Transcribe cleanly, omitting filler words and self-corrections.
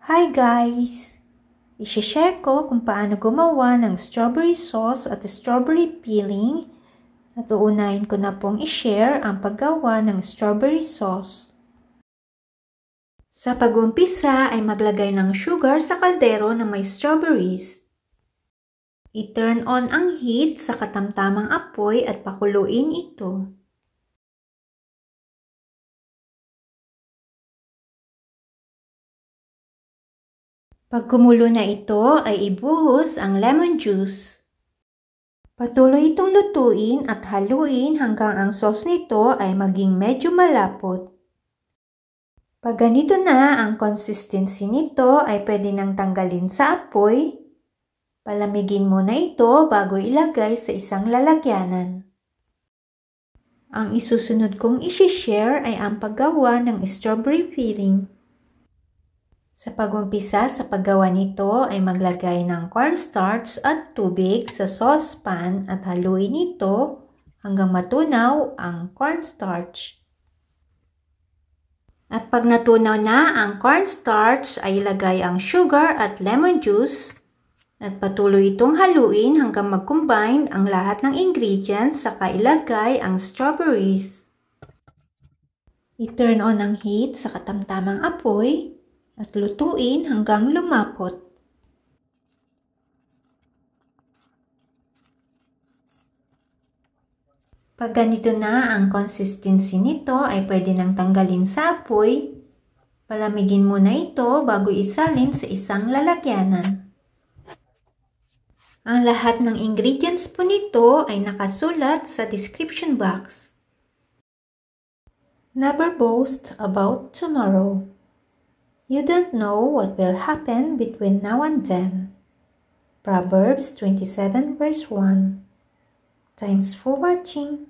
Hi guys! I-share ko kung paano gumawa ng strawberry sauce at strawberry peeling at uunahin ko na pong i-share ang paggawa ng strawberry sauce. Sa pag-umpisa ay maglagay ng sugar sa kaldero na may strawberries. I-turn on ang heat sa katamtamang apoy at pakuluin ito. Pag kumulo na ito ay ibuhos ang lemon juice. Patuloy itong lutuin at haluin hanggang ang sauce nito ay maging medyo malapot. Pag ganito na ang consistency nito ay pwede nang tanggalin sa apoy. Palamigin muna ito bago ilagay sa isang lalagyanan. Ang isusunod kong i-share ay ang paggawa ng strawberry filling. Sa pag-umpisa sa paggawa nito ay maglagay ng cornstarch at tubig sa saucepan at haluin ito hanggang matunaw ang cornstarch. At pag natunaw na ang cornstarch ay ilagay ang sugar at lemon juice at patuloy itong haluin hanggang mag-combine ang lahat ng ingredients saka ilagay ang strawberries. I-turn on ang heat sa katamtamang apoy at lutuin hanggang lumapot. Pag ganito na ang consistency nito ay pwede nang tanggalin sa apoy. Palamigin muna ito bago isalin sa isang lalagyanan. Ang lahat ng ingredients po nito ay nakasulat sa description box. Never boast about tomorrow. You don't know what will happen between now and then. Proverbs 27 verse 1. Thanks for watching.